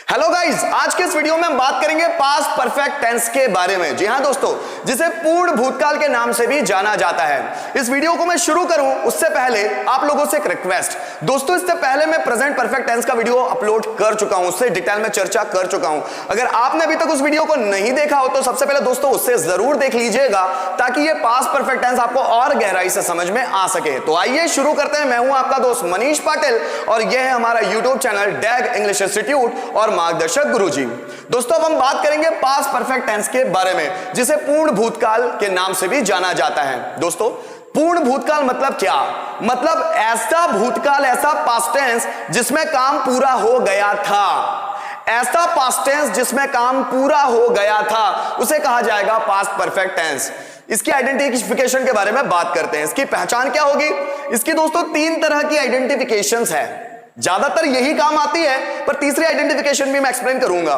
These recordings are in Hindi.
हेलो गाइस, आज के इस वीडियो में हम बात करेंगे पास्ट परफेक्ट टेंस के बारे में। जी हां दोस्तों, जिसे पूर्ण भूतकाल के नाम से भी जाना जाता है। इस वीडियो को मैं शुरू करूं उससे पहले आप लोगों से एक रिक्वेस्ट। दोस्तों, इससे पहले मैं प्रेजेंट परफेक्ट टेंस का वीडियो अपलोड कर चुका हूं, उससे डिटेल में चर्चा कर चुका हूं। अगर आपने अभी तक उस वीडियो को नहीं देखा हो तो सबसे पहले दोस्तों उससे जरूर देख लीजिएगा, ताकि ये पास्ट परफेक्ट टेंस आपको और गहराई से समझ में आ सके। तो आइए शुरू करते हैं। मैं हूं आपका दोस्त मनीष पाटिल और यह है हमारा यूट्यूब चैनल डैग इंग्लिश इंस्टीट्यूट और मार्गदर्शक गुरुजी। दोस्तों, अब हम बात करेंगे पास्ट परफेक्ट टेंस के बारे में, जिसे पूर्ण भूतकाल के नाम से भी जाना जाता है। दोस्तों, पूर्ण भूतकाल मतलब क्या? मतलब ऐसा भूतकाल, ऐसा पास्ट टेंस जिसमें काम पूरा हो गया था। ऐसा पास्ट टेंस जिसमें काम पूरा हो गया था उसे कहा जाएगा पास्ट परफेक्ट टेंस। इसकी आइडेंटिफिकेशन के बारे में बात करते हैं। इसकी पहचान क्या होगी? इसकी दोस्तों तीन तरह की आइडेंटिफिकेशंस है। ज्यादातर यही काम आती है, पर तीसरी आइडेंटिफिकेशन भी मैं एक्सप्लेन करूंगा।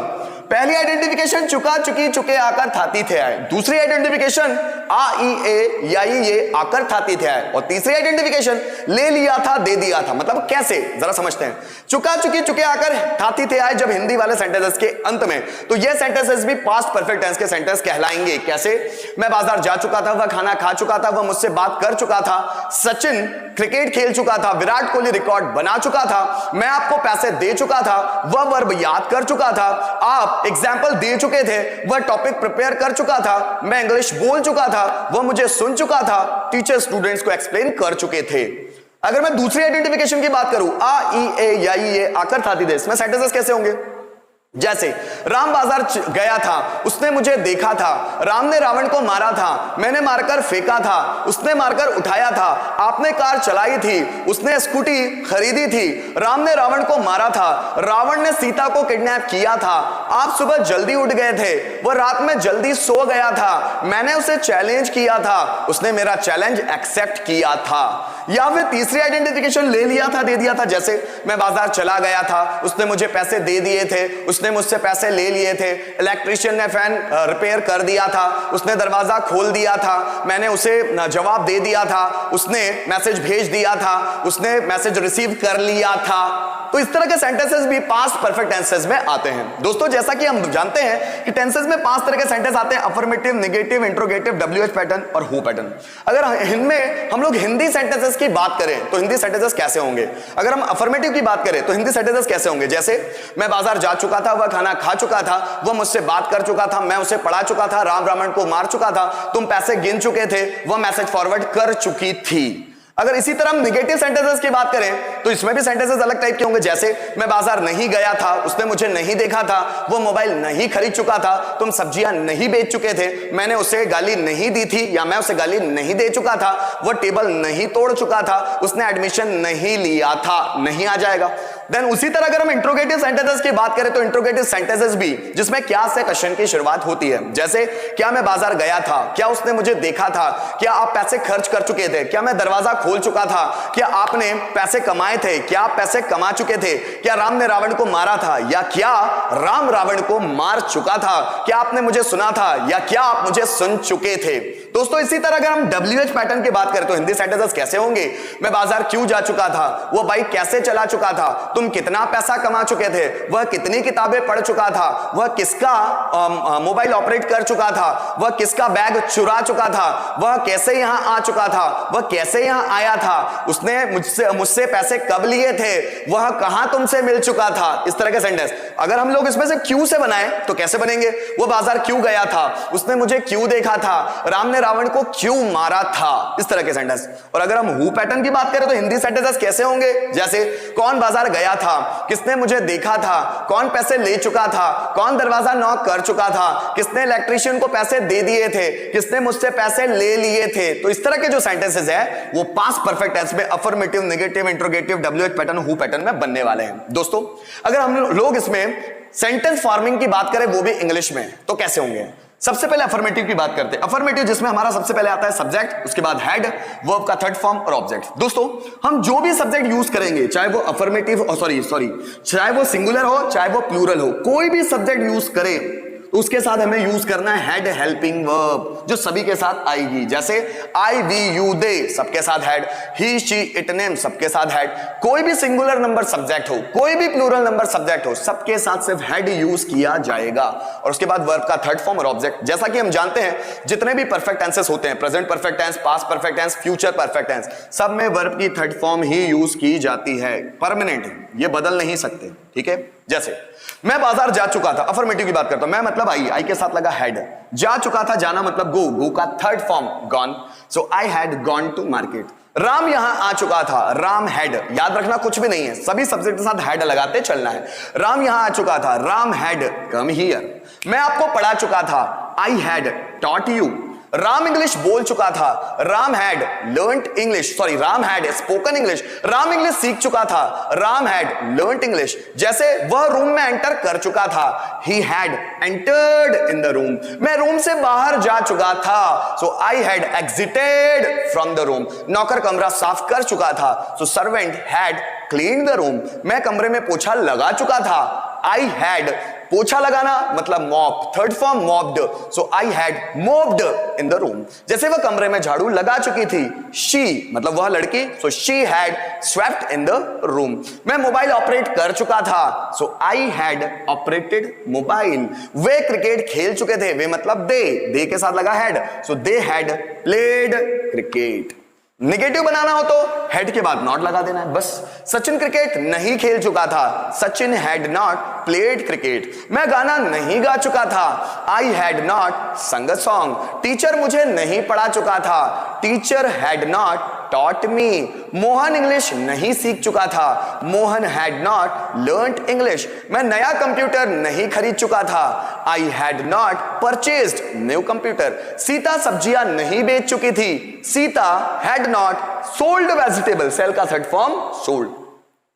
पहली आइडेंटिफिकेशन चुका, चुकी, चुके, आकर, थाती, थे, आए। दूसरी आइडेंटिफिकेशन आ, ई, ए, या, ई, ये, आकर, थाती, थे, आए। और तीसरी आइडेंटिफिकेशन ले लिया था, दे दिया था। मतलब कैसे, जरा समझते हैं। चुका, चुकी, चुके, आकर, थाती, थे, आए जब हिंदी वाले सेंटेंसेस के अंत में, तो ये सेंटेंसेस भी पास्ट परफेक्ट टेंस के सेंटेंस कहलाएंगे। कैसे? मैं बाजार जा चुका था, वह खाना खा चुका था, वह मुझसे बात कर चुका था, सचिन क्रिकेट खेल चुका था, विराट कोहली रिकॉर्ड बना चुका था, मैं आपको पैसे दे चुका था, वह वर्ब याद कर चुका था, आप एग्जाम्पल दे चुके थे, वह टॉपिक प्रिपेयर कर चुका था, मैं इंग्लिश बोल चुका था, वह मुझे सुन चुका था, टीचर स्टूडेंट्स को एक्सप्लेन कर चुके थे। अगर मैं दूसरी आइडेंटिफिकेशन की बात करूं, आ, ई, ए, या, ई, ये, आकर, थाती, दे, इसमें सेंटेंसेस कैसे होंगे? जैसे राम बाजार गया था, उसने मुझे देखा था, राम ने रावण को मारा था, मैंने मारकर फेंका था, उसने मारकर उठाया था, आपने कार चलाई थी, उसने स्कूटी खरीदी थी, राम ने रावण को मारा था, रावण ने सीता को किडनैप किया था, आप सुबह जल्दी उठ गए थे, वह रात में जल्दी सो गया था, मैंने उसे चैलेंज किया था, उसने मेरा चैलेंज एक्सेप्ट किया था। या फिर तीसरी आइडेंटिफिकेशन ले लिया था, दे दिया था। जैसे मैं बाजार चला गया था, उसने मुझे पैसे दे दिए थे, उसने मुझसे पैसे ले लिए थे, इलेक्ट्रिशियन ने फैन रिपेयर कर दिया था, उसने दरवाजा खोल दिया था, मैंने उसे जवाब दे दिया था, उसने मैसेज भेज दिया था, उसने मैसेज रिसीव कर लिया था। तो इस तरह के सेंटेंसेस भी पास्ट परफेक्ट टेंसेस में आते हैं। दोस्तों, जैसा कि हम जानते हैं कि टेंसेस में 5 तरह के सेंटेंस आते हैं: affirmative, negative, interrogative, WH pattern और हु पैटर्न। अगर इनमें हम लोग हिंदी सेंटेंसेस की बात करें तो हिंदी सेंटेंसेस कैसे होंगे? अगर हम अफर्मेटिव की बात करें तो हिंदी सेंटेंसेस कैसे होंगे? जैसे मैं बाजार जा चुका था, वह खाना खा चुका था, वह मुझसे बात कर चुका था, मैं उसे पढ़ा चुका था, राम रावण को मार चुका था, तुम पैसे गिन चुके थे, वह मैसेज फॉरवर्ड कर चुकी थी। अगर इसी तरह हम निगेटिव सेंटेंसेस की बात करें तो इसमें भी सेंटेंसेस अलग टाइप के होंगे। जैसे मैं बाजार नहीं गया था, उसने मुझे नहीं देखा था, वो मोबाइल नहीं खरीद चुका था, तुम सब्जियां नहीं बेच चुके थे, मैंने उसे गाली नहीं दी थी या मैं उसे गाली नहीं दे चुका था, वो टेबल नहीं तोड़ चुका था, उसने एडमिशन नहीं लिया था, नहीं आ जाएगा। देन उसी तरह अगर हम इंट्रोगेटिव सेंटेंसेस की बात करें तो इंट्रोगेटिव सेंटेंसेस भी जिसमें क्या से क्वेश्चन की शुरुआत होती है। जैसे क्या मैं बाजार गया था, क्या उसने मुझे देखा था, क्या आप पैसे खर्च कर चुके थे, क्या मैं दरवाजा खोल चुका था, क्या आपने पैसे कमाए थे, क्या आप पैसे कमा चुके थे, क्या राम ने रावण को मारा था या क्या राम रावण को मार चुका था, क्या आपने मुझे सुना था या क्या आप मुझे सुन चुके थे। दोस्तों, इसी तरह अगर हम डब्ल्यूएच पैटर्न की बात करें तो हिंदी सेंटेंसेस कैसे होंगे? मैं बाजार क्यों जा चुका था, वो बाइक कैसे चला चुका था, तुम कितना पैसा कमा चुके थे, वह कितनी किताबें पढ़ चुका था, वह किसका मोबाइल ऑपरेट कर चुका था, वह किसका बैग चुरा चुका था, वह कैसे यहां आ चुका था, वह कैसे यहां आया था, उसने मुझसे पैसे कब लिए थे, वह कहां तुमसे मिल चुका था। इस तरह के सेंटेंस अगर हम लोग इसमें से क्यों से बनाए तो कैसे बनेंगे? वो बाजार क्यों गया था, उसने मुझे क्यों देखा था, राम ने रावण को क्यों मारा था। इस तरह के सेंटेंस। और अगर हम हु पैटर्न की बात करें तो हिंदी सेंटेंसेस कैसे होंगे? जैसे कौन बाजार गया था, किसने मुझे देखा था, कौन पैसे ले चुका था, कौन दरवाजा नॉक कर चुका था, किसने इलेक्ट्रिशियन को पैसे दे दिए थे, किसने मुझसे पैसे ले लिए थे। तो इस तरह के जो सेंटेंसेस है वो पास्ट परफेक्ट टेंस में affirmative, negative, interrogative, WH pattern, who pattern में बनने वाले हैं। दोस्तों, अगर हम लोग इसमें सेंटेंस फॉर्मिंग की बात करें वो भी इंग्लिश में तो कैसे होंगे? सबसे पहले अफर्मेटिव की बात करते हैं। अफर्मेटिव जिसमें हमारा सबसे पहले आता है सब्जेक्ट, उसके बाद हेड, वर्ब का थर्ड फॉर्म और ऑब्जेक्ट। दोस्तों, हम जो भी सब्जेक्ट यूज करेंगे, चाहे वो अफर्मेटिव चाहे वो सिंगुलर हो, चाहे वो प्लूरल हो, कोई भी सब्जेक्ट यूज करें उसके साथ हमें यूज करना है हैड हेल्पिंग वर्ब, जो सभी के साथ आएगी। जैसे आई, वी, यू, दे सबके साथ had, he, she, it, name सबके साथ हैड। कोई भी सिंगुलर नंबर सब्जेक्ट हो, कोई भी प्लूरल नंबर सब्जेक्ट हो, सबके साथ सिर्फ हैड यूज किया जाएगा। और उसके बाद वर्ब का थर्ड फॉर्म और ऑब्जेक्ट। जैसा कि हम जानते हैं जितने भी परफेक्ट टेंसेस होते हैं, present perfect tense, past perfect tense, future perfect tense, सब में वर्ब की थर्ड फॉर्म ही यूज की जाती है। परमानेंट है, ये बदल नहीं सकते। ठीक है, जैसे मैं बाजार जा चुका था, अफर्मेटिव की बात करता हूं, मैं मतलब आई के साथ लगा हैड। जा चुका था, जाना मतलब गो का third form gone, so I had gone to market. Ram यहां आ चुका था, राम हैड, याद रखना कुछ भी नहीं है, सभी सब्जेक्ट के साथ हैड लगाते चलना है। राम यहां आ चुका था, राम हैड कम हियर। मैं आपको पढ़ा चुका था, I had taught you. Ram English बोल चुका था, Ram had learned English, sorry Ram had spoken English. Ram English सीख चुका था, राम हैड लर्नड इंग्लिश। जैसे वह रूम में एंटर कर चुका था, he had entered in the room. मैं रूम से बाहर जा चुका था, so I had exited from the room. नौकर कमरा साफ कर चुका था, so servant had cleaned the room. मैं कमरे में पोछा लगा चुका था, आई हैड, पोछा लगाना मतलब mop, third form mopped, so I had mopped in the room. जैसे वह कमरे में झाड़ू लगा चुकी थी, शी मतलब वह लड़की, so she had swept in the room. मैं मोबाइल ऑपरेट कर चुका था, so I had operated mobile. वे क्रिकेट खेल चुके थे, वे मतलब दे के साथ लगा had, so they had played cricket. Negative बनाना हो तो हेड के बाद नॉट लगा देना है बस। सचिन क्रिकेट नहीं खेल चुका था, Sachin had not played cricket. मैं गाना नहीं गा चुका था, आई हैड नॉट संग अ सॉन्ग। टीचर मुझे नहीं पढ़ा चुका था, teacher had not taught me। Mohan English नहीं सीख चुका था, Mohan had not learnt English। मैं नया कंप्यूटर नहीं खरीद चुका था, I had not purchased new computer। Sita सब्जियां नहीं बेच चुकी थी, Sita had not sold vegetable, sell का थर्ड फॉर्म sold।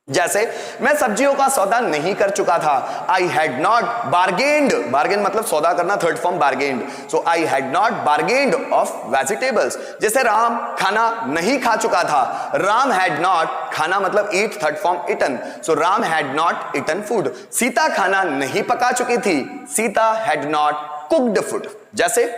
जैसे मैं सब्जियों का सौदा नहीं कर चुका था, I had not bargained, bargain मतलब सौदा करना, third form bargained, so I had not bargained of vegetables. जैसे राम खाना नहीं खा चुका था, राम हैड नॉट, खाना मतलब eat, third form eaten, so Ram had not eaten food. Sita खाना नहीं पका चुकी थी, Sita had not cooked food. जैसे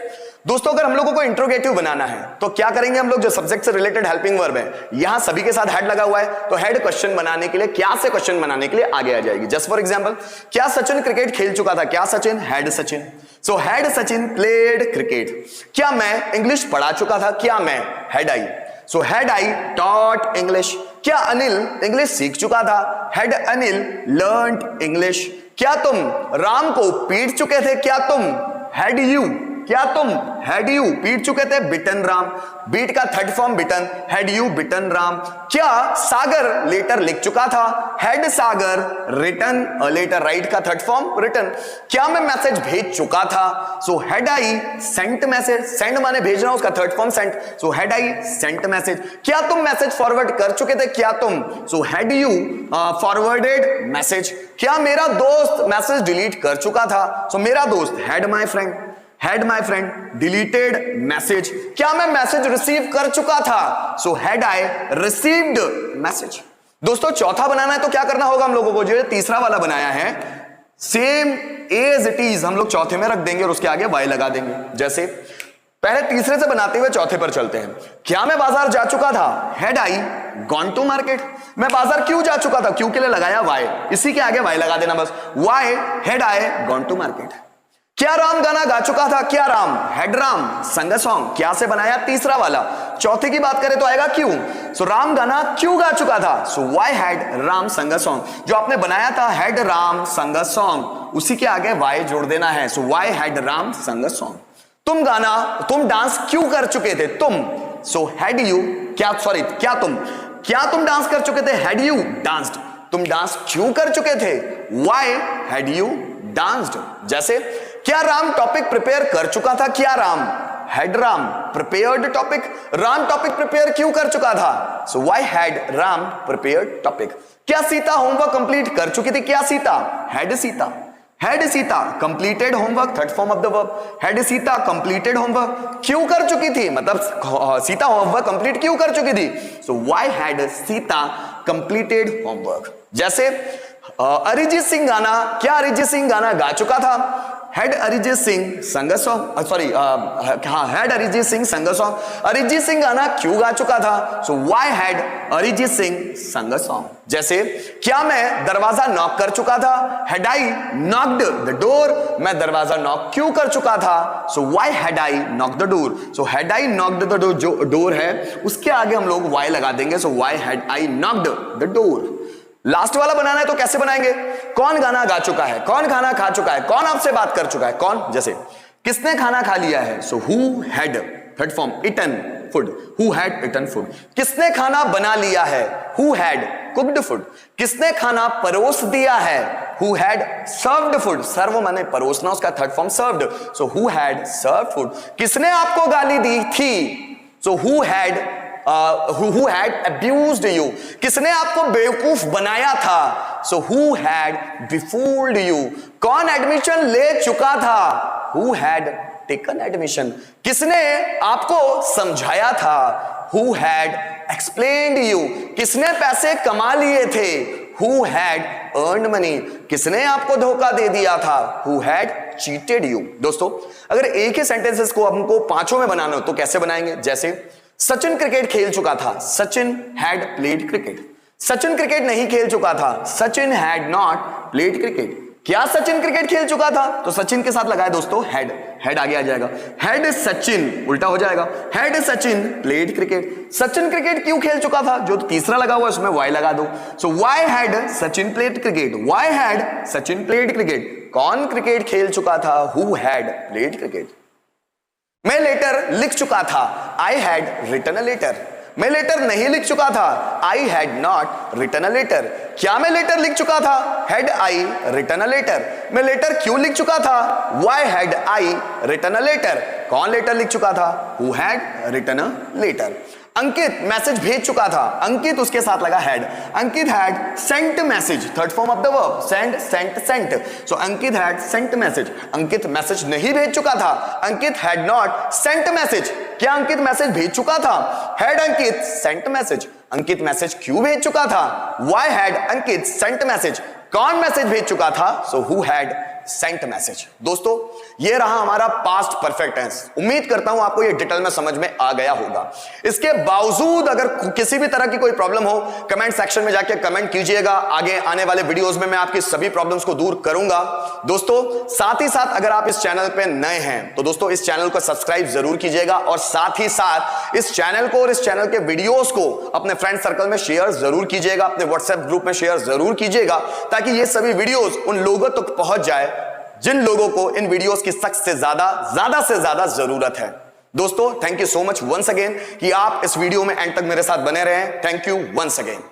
दोस्तों अगर हम लोगों को इंट्रोगेटिव बनाना है तो क्या करेंगे हम लोग, जो सब्जेक्ट से रिलेटेड हेल्पिंग वर्ब है, यहां सभी के साथ हेड लगा हुआ है, तो हेड क्वेश्चन बनाने के लिए, क्या से क्वेश्चन बनाने के लिए आगे आ जाएगी। जस्ट फॉर एग्जांपल, क्या सचिन क्रिकेट खेल चुका था, क्या Sachin had Sachin, so had Sachin played cricket. क्या मैं इंग्लिश पढ़ा चुका था, क्या मैं had I, so had I taught English. क्या अनिल इंग्लिश सीख चुका था, हैड अनिल लर्नड इंग्लिश। क्या तुम राम को पीट चुके थे, क्या तुम हैड यू, क्या तुम हैड यू पीट चुके थे, बिटन राम, बीट का third form beaten, had you beaten Ram. क्या सागर लेटर लिख चुका था, had Sagar written a letter, write का थर्ड फॉर्म रिटन। क्या मैं मैसेज भेज चुका था, so had I sent message, send माने भेजना, उसका third form sent, so had I sent message. क्या तुम मैसेज फॉरवर्ड कर चुके थे, क्या तुम, so had you forwarded message. क्या मेरा दोस्त मैसेज डिलीट कर चुका था, सो मेरा दोस्त had my friend, had my friend deleted message. क्या मैं मैसेज रिसीव कर चुका था, so had I received message. दोस्तों चौथा बनाना है तो क्या करना होगा हम लोगों को, जो तीसरा वाला बनाया है, सेम एज इट इज हम लोग चौथे में रख देंगे और उसके आगे वाई लगा देंगे। जैसे पहले तीसरे से बनाते हुए चौथे पर चलते हैं। क्या मैं बाजार जा चुका था, had I gone to market. मैं बाजार क्यों जा चुका था, क्यों के लिए लगाया वाई, इसी के आगे वाई लगा देना बस, why had I gone to market. क्या राम गाना गा चुका था, क्या राम हैड राम संग अ सॉन्ग। क्या से बनाया, तीसरा वाला। चौथे की बात करें तो आएगा क्यों, सो राम गाना क्यों गा चुका था, सो व्हाई हैड राम संग अ सॉन्ग। जो आपने बनाया था हैड राम संग अ सॉन्ग, उसी के आगे वाई जोड़ देना है, सो व्हाई हैड राम संग अ सॉन्ग। तुम डांस क्यों कर चुके थे, तुम, सो हैड यू, क्या सॉरी क्या तुम डांस कर चुके थे, हैड यू डांस्ड। तुम डांस क्यों कर चुके थे, व्हाई हैड यू डांस्ड। जैसे क्या राम टॉपिक प्रिपेयर कर चुका था, क्या Ram had Ram prepared topic. Ram topic prepare क्यों कर चुका था, so why had Ram prepared topic. क्या सीता होमवर्क कंप्लीट कर चुकी थी, क्या Sita had Sita completed homework, third form of the verb, had Sita completed homework. क्यों कर चुकी थी मतलब सीता होमवर्क कंप्लीट क्यों कर चुकी थी, so why had Sita completed homework. जैसे अरिजीत सिंह गाना, क्या अरिजीत सिंह गाना गा चुका था, had अरिजीत सिंह संग सॉन्ग, सॉरी हाँ, had अरिजीत सिंह संग सॉन्ग, अरिजीत सिंह गाना क्यों गा चुका था? सो why had अरिजीत सिंह संग सॉन्ग? जैसे क्या मैं दरवाजा नॉक कर चुका था? had I knocked the door? मैं दरवाजा नॉक क्यों कर चुका था? सो why had I knocked the door? So had I knocked the door, जो डोर है उसके आगे हम लोग why लगा देंगे, सो why had I knocked the door? Last वाला बनाना है तो कैसे बनाएंगे? कौन गाना गा चुका है, कौन खाना खा चुका है, कौन आपसे बात कर चुका है, कौन? जैसे किसने खाना खा लिया है? So who had, third form, eaten food, who had eaten food. किसने खाना बना लिया है? Who had cooked food. किसने खाना परोस दिया है? Who had served food. Serve माने परोसना, उसका third form served, so who had served food. किसने आपको गाली दी थी? So who had who had abused you। किसने आपको बेवकूफ बनाया था? So who had befooled you। कौन एडमिशन ले चुका था? Who had taken admission। किसने आपको समझाया था? Who had explained you। किसने पैसे कमा लिए थे? Who had earned money। किसने आपको धोखा दे दिया था? Who had cheated you। दोस्तों अगर एक ही सेंटेंसेस को हमको पांचों में बनाना हो तो कैसे बनाएंगे? जैसे सचिन क्रिकेट खेल चुका था, Sachin had played cricket. Sachin cricket नहीं खेल चुका था, Sachin had not played cricket. क्या सचिन क्रिकेट खेल चुका था? तो सचिन के साथ लगाए दोस्तों हैड, हैड आगे आ जाएगा, हैड सचिन उल्टा हो जाएगा, had Sachin played cricket. Sachin cricket क्यों खेल चुका था? जो तीसरा लगा हुआ है उसमें वाई लगा दो, so why had Sachin played cricket, why had Sachin played cricket. कौन क्रिकेट खेल चुका था? Who had played cricket. मैं लेटर लिख चुका था, I had written a letter. मैं लेटर नहीं लिख चुका था, I had not written a letter. क्या मैं लेटर लिख चुका था? Had I written a letter. मैं लेटर क्यों लिख चुका था? Why had I written a letter. कौन लेटर लिख चुका था? Who had written a letter. Ankit message भेज चुका था, अंकित उसके साथ लगा had, Ankit had sent message, third form of the verb, send, sent, sent, so Ankit had sent message. Ankit message नहीं भेज चुका था, Ankit had not sent message. क्या अंकित मैसेज भेज चुका था? Had Ankit sent message. Ankit message क्यों भेज चुका था? Why had Ankit sent message. कौन मैसेज भेज चुका था? सो हु हैड सेंट मैसेज। दोस्तों ये रहा हमारा पास्ट परफेक्ट टेंस। उम्मीद करता हूं आपको ये डिटेल में समझ में आ गया होगा। इसके बावजूद अगर किसी भी तरह की कोई प्रॉब्लम हो कमेंट सेक्शन में जाके कमेंट कीजिएगा। आगे आने वाले वीडियोस में मैं आपकी सभी प्रॉब्लम्स को दूर करूंगा। दोस्तों साथ ही साथ अगर आप इस चैनल पे नए हैं तो दोस्तों इस चैनल को सब्सक्राइब जरूर कीजिएगा और साथ ही साथ इस चैनल को और इस चैनल के वीडियोस को अपने फ्रेंड सर्कल में शेयर जरूर कीजिएगा, अपने व्हाट्सएप ग्रुप में शेयर जरूर कीजिएगा ताकि ये सभी वीडियोस उन लोगों तक पहुंच जाए जिन लोगों को इन वीडियोस की सख्त से ज्यादा से ज्यादा जरूरत है। दोस्तों thank you so much once again कि आप इस वीडियो में एंड तक मेरे साथ बने रहे। Thank you once again.